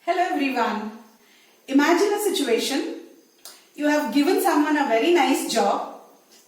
Hello everyone. Imagine a situation. You have given someone a very nice job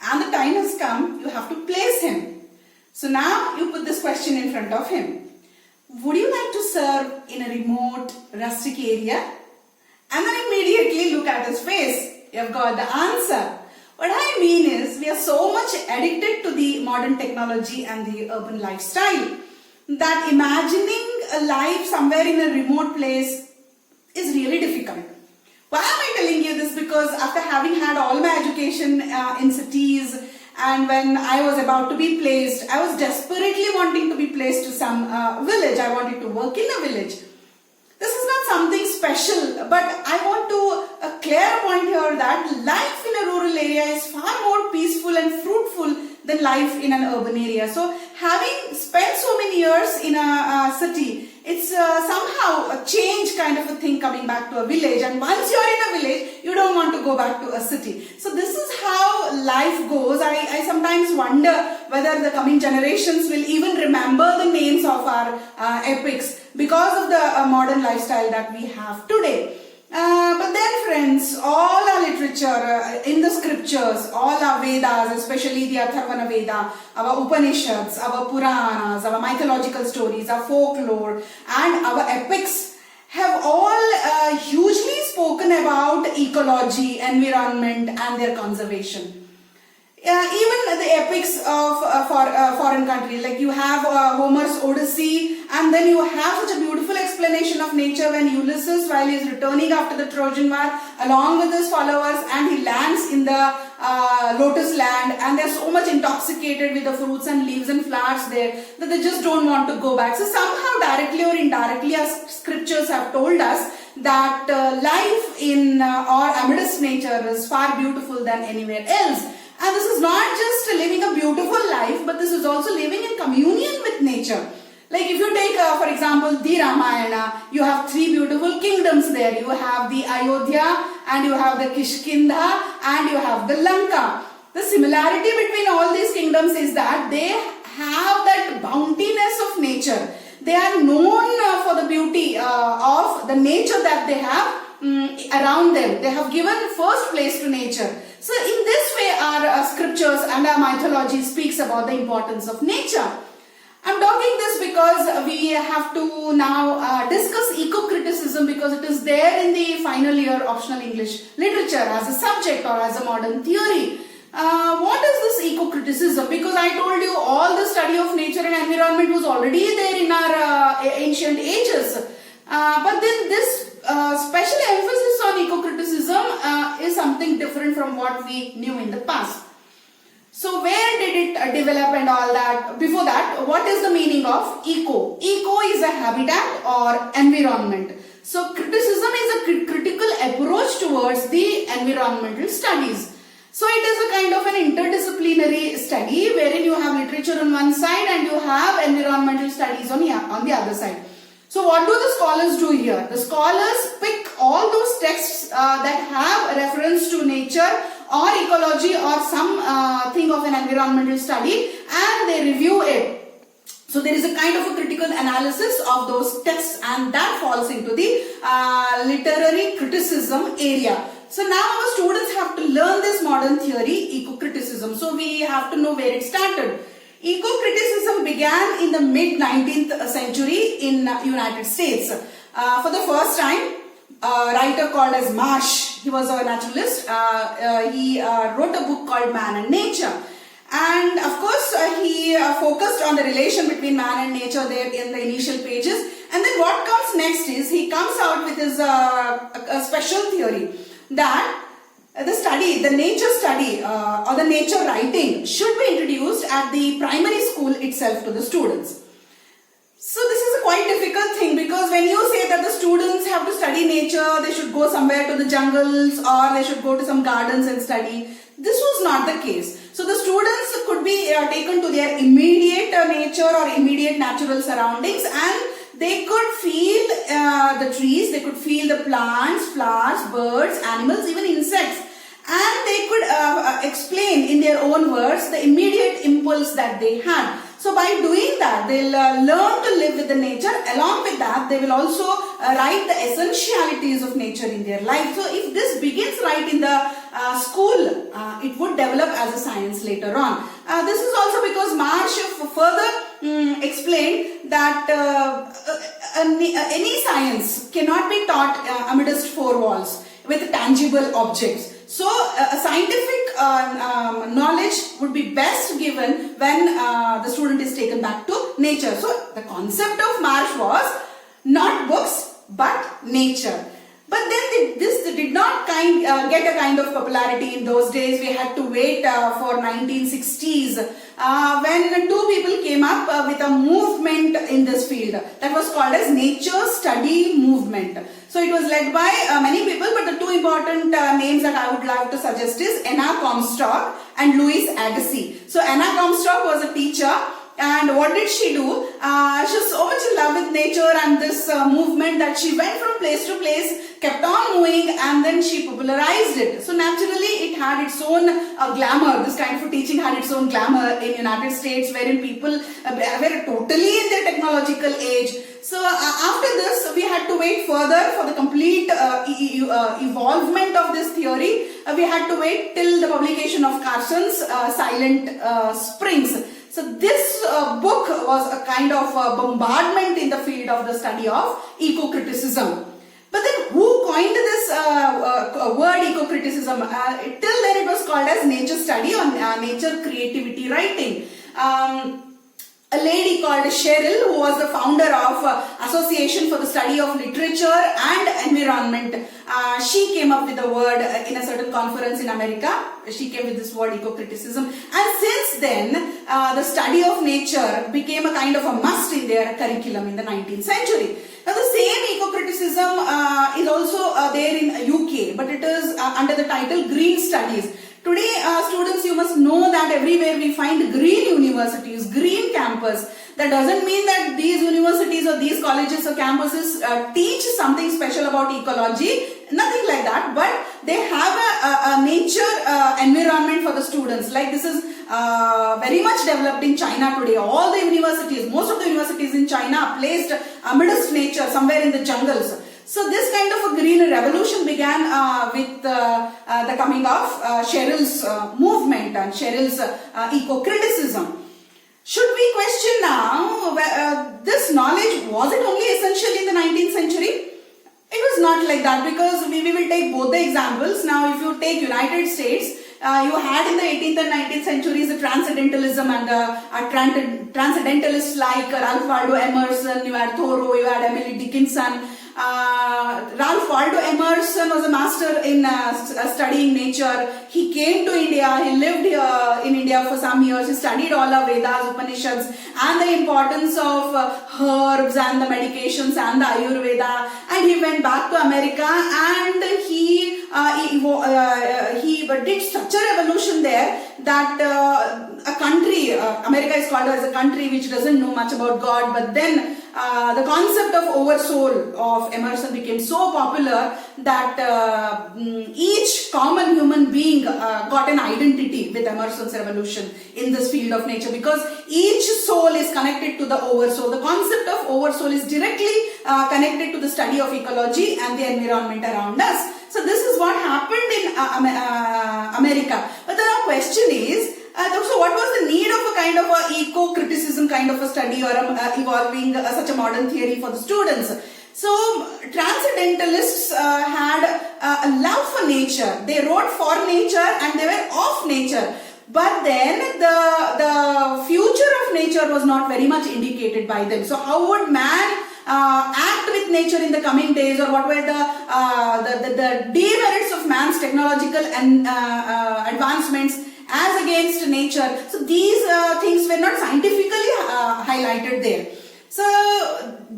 and the time has come, you have to place him. So now you put this question in front of him. Would you like to serve in a remote, rustic area? And then immediately look at his face. You have got the answer. What I mean is, we are so much addicted to the modern technology and the urban lifestyle that imagining a life somewhere in a remote place is really difficult. Why am I telling you this? Because after having had all my education in cities, and when I was about to be placed, I was desperately wanting to be placed to some village. I wanted to work in a village. This is not something special, but I want to clear a point here that life in a rural area is far more peaceful and fruitful than life in an urban area. So having spent so many years in a city, it's somehow a change kind of a thing coming back to a village, and once you're in a village, you don't want to go back to a city. So this is how life goes. I sometimes wonder whether the coming generations will even remember the names of our epics because of the modern lifestyle that we have today. But then friends, all our literature in the scriptures, all our Vedas, especially the Atharvana Veda, our Upanishads, our Puranas, our mythological stories, our folklore and our epics have all hugely spoken about ecology, environment and their conservation. Even the epics of foreign countries, like you have Homer's Odyssey, and then you have such a beautiful explanation of nature when Ulysses, while he is returning after the Trojan War along with his followers, and he lands in the lotus land, and they are so much intoxicated with the fruits and leaves and flowers there that they just don't want to go back. So somehow directly or indirectly our scriptures have told us that life in or amidst nature is far beautiful than anywhere else. And this is not just living a beautiful life, but this is also living in communion with nature. Like if you take, for example, the Ramayana, you have three beautiful kingdoms there. You have the Ayodhya, and you have the Kishkindha, and you have the Lanka. The similarity between all these kingdoms is that they have that bountiness of nature. They are known for the beauty of the nature that they have around them. They have given first place to nature. So in this way our scriptures and our mythology speaks about the importance of nature. I'm talking this because we have to now discuss eco-criticism, because it is there in the final year optional English literature as a subject or as a modern theory. What is this eco-criticism? Because I told you all the study of nature and environment was already there in our ancient ages. But then this special emphasis on eco-criticism is something different from what we knew in the past. So where did it develop and all that? Before that, what is the meaning of eco? Eco is a habitat or environment. So criticism is a critical approach towards the environmental studies. So it is a kind of an interdisciplinary study wherein you have literature on one side and you have environmental studies on the other side. So what do the scholars do here? The scholars pick all those texts that have reference to nature or ecology or some thing of an environmental study, and they review it. So there is a kind of a critical analysis of those texts, and that falls into the literary criticism area. So now our students have to learn this modern theory, eco-criticism. So we have to know where it started. Eco-criticism began in the mid-19th century in United States. For the first time, a writer called as Marsh, he was a naturalist, he wrote a book called Man and Nature. And of course, he focused on the relation between man and nature there in the initial pages. And then what comes next is, he comes out with his a special theory that the nature study or the nature writing should be introduced at the primary school itself to the students. So this is a quite difficult thing, because when you say that the students have to study nature, they should go somewhere to the jungles or they should go to some gardens and study. This was not the case. So the students could be taken to their immediate nature or immediate natural surroundings, and they could feel the trees, they could feel the plants, flowers, birds, animals, even insects. And they could explain in their own words the immediate impulse that they had. So by doing that, they'll learn to live with the nature. Along with that, they will also write the essentialities of nature in their life. So if this begins right in the school, it would develop as a science later on. This is also because Marsh further explained that any science cannot be taught amidst four walls with tangible objects. So a scientific knowledge would be best given when the student is taken back to nature. So the concept of Marsh was not books but nature. But then this did not get a kind of popularity in those days. We had to wait for 1960s when two people came up with a movement in this field that was called as nature study movement. So it was led by many people, but the two important names that I would like to suggest is Anna Comstock and Louis Agassiz. So Anna Comstock was a teacher. And what did she do? She was so much in love with nature and this movement that she went from place to place, kept on moving, and then she popularized it. So naturally, it had its own glamour. This kind of teaching had its own glamour in United States, wherein people were totally in their technological age. So after this, we had to wait further for the complete evolvement of this theory. We had to wait till the publication of Carson's Silent Springs. So this book was a kind of bombardment in the field of the study of eco-criticism. But then who coined this word eco-criticism? Till then it was called as nature study or nature creativity writing. A lady called Cheryl, who was the founder of Association for the Study of Literature and Environment, she came up with the word in a certain conference in America. She came with this word eco-criticism, and since then the study of nature became a kind of a must in their curriculum in the 19th century. Now the same eco-criticism is also there in UK, but it is under the title Green Studies. Today, students, you must know that everywhere we find green universities, green campus. That doesn't mean that these universities or these colleges or campuses teach something special about ecology. Nothing like that. But they have a nature environment for the students. Like this is very much developed in China today. All the universities, most of the universities in China are placed amidst nature, somewhere in the jungles. So this kind of a green revolution began with the coming of Cheryl's movement and Cheryl's eco-criticism. Should we question now this knowledge, was it only essential in the 19th century? It was not like that, because we will take both the examples. Now if you take United States, you had in the 18th and 19th centuries the transcendentalism and transcendentalists like Ralph Waldo Emerson, you had Thoreau, you had Emily Dickinson. Ralph Waldo Emerson was a master in studying nature. He came to India, he lived here in India for some years, he studied all our Vedas, Upanishads and the importance of herbs and the medications and the Ayurveda, and he went back to America and he did such a revolution there that a country, America is called as a country which doesn't know much about God, but then the concept of oversoul of Emerson became so popular that each common human being got an identity with Emerson's revolution in this field of nature, because each soul is connected to the oversoul. The concept of oversoul is directly connected to the study of ecology and the environment around us. So this is what happened in America. But the question is, so what was the need of a kind of a eco-criticism kind of a study or evolving such a modern theory for the students? So transcendentalists had a love for nature. They wrote for nature and they were of nature. But then the future of nature was not very much indicated by them. So how would man act with nature in the coming days, or what were the demerits of man's technological and advancements as against nature? So these things were not scientifically highlighted there. So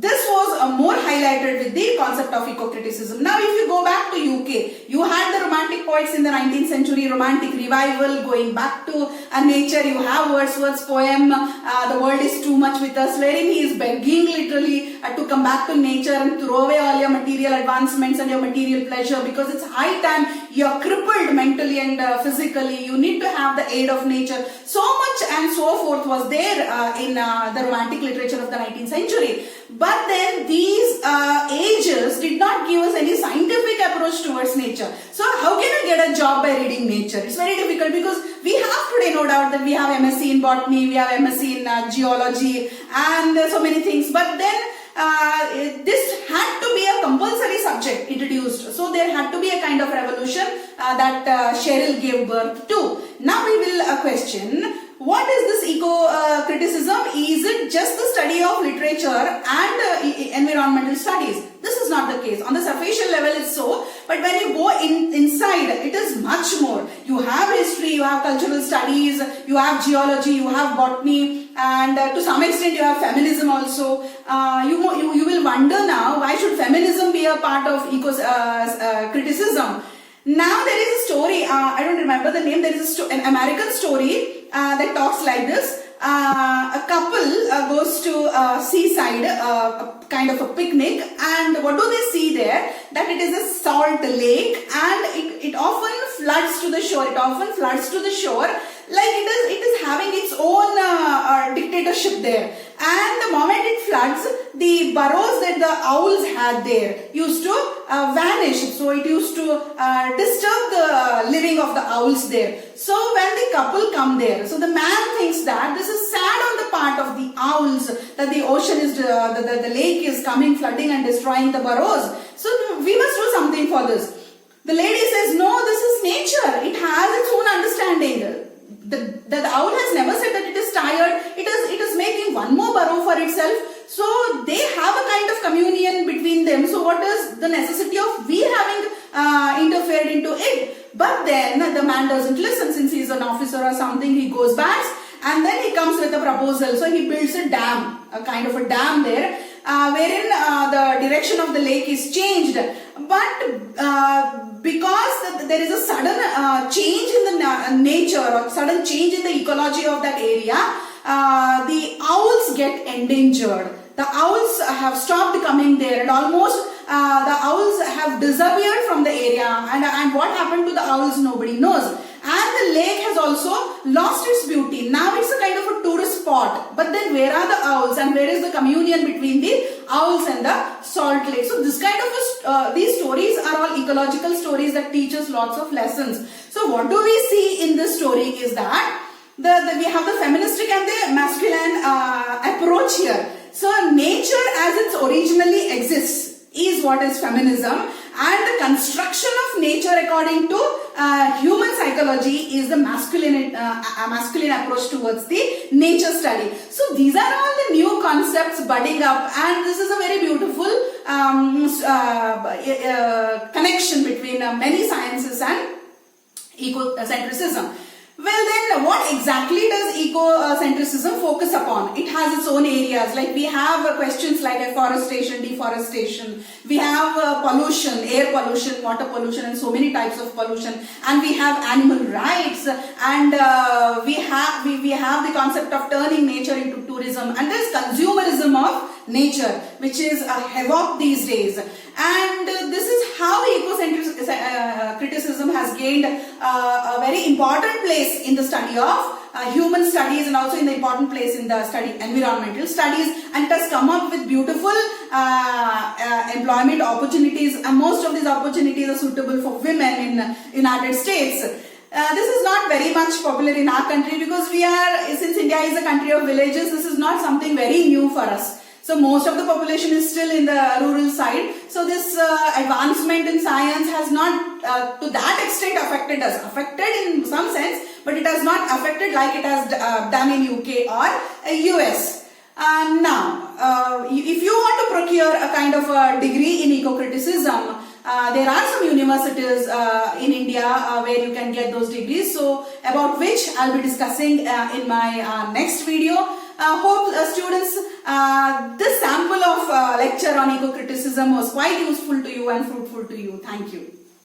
this was more highlighted with the concept of eco-criticism. Now, if you go back to UK, you had the romantic poets in the 19th century, romantic revival, going back to nature. You have Wordsworth's poem, The World is Too Much with Us, wherein he is begging literally to come back to nature and throw away all your material advancements and your material pleasure, because it's high time. You're crippled mentally and physically. You need to have the aid of nature. So much and so forth was there in the romantic literature of the 19th century. But then these ages did not give us any scientific approach towards nature. So how can I get a job by reading nature? It's very difficult, because we have today no doubt that we have MSc in botany, we have MSc in geology and so many things. But then this had to be a compulsory subject introduced. So there had to be a kind of revolution that Sherrill gave birth to. Now we will question, what is this eco-criticism? Is it just the study of literature and environmental studies? This is not the case. On the superficial level it's so, but when you go inside, it is much more. You have history, you have cultural studies, you have geology, you have botany, and to some extent you have feminism also. You will wonder now, why should feminism be a part of eco-criticism? Now there is a story, I don't remember the name, there is an American story that talks like this. A couple goes to seaside, kind of a picnic, and what do they see there? That it is a salt lake, and it often floods to the shore. It often floods to the shore, like it is having its own dictatorship there. And the moment it floods, the burrows that the owls had there used to vanish. So it used to disturb the living of the owls there. So when the couple come there, so the man thinks that this is sad on the part of the owls, that the ocean is, the lake is coming, flooding and destroying the burrows. So we must do something for this. The lady says, no, this is nature. It has its own understanding. The owl has never said that it is tired. It is making one more burrow for itself. So they have a kind of communion between them. So what is the necessity of we having interfered into it? But then the man doesn't listen, since he is an officer or something. He goes back and then he comes with a proposal. So he builds a dam, a kind of a dam there, wherein the direction of the lake is changed. But because there is a sudden change in the nature, or sudden change in the ecology of that area, the owls get endangered. The owls have stopped coming there, and almost the owls have disappeared from the area. And what happened to the owls, nobody knows. And the lake has also lost its beauty. Now it's a kind of a tourist spot. But then where are the owls, and where is the communion between the owls and the salt lake? So this kind of these stories are all ecological stories that teach us lots of lessons. So what do we see in this story is that we have the feministic and the masculine approach here. So nature as it originally exists is what is feminism, and the construction of nature according to human psychology is the masculine approach towards the nature study. So these are all the new concepts budding up, and this is a very beautiful connection between many sciences and ecocentrism. Well then, what exactly does ecocentrism focus upon? It has its own areas. Like we have questions like afforestation, deforestation. We have pollution, air pollution, water pollution, and so many types of pollution. And we have animal rights, and we have the concept of turning nature into tourism. And there is consumerism of nature, which is a havoc these days. And this is how eco-criticism has gained a very important place in the study of human studies, and also in the important place in the study environmental studies, and it has come up with beautiful employment opportunities, and most of these opportunities are suitable for women in United States. This is not very much popular in our country, because since India is a country of villages, this is not something very new for us. So most of the population is still in the rural side. So this advancement in science has not to that extent affected us. Affected in some sense, but it has not affected like it has done in UK or US. Now, if you want to procure a kind of a degree in eco-criticism, there are some universities in India where you can get those degrees. So about which I'll be discussing in my next video. Hope students, this sample of lecture on ego criticism was quite useful to you and fruitful to you. Thank you.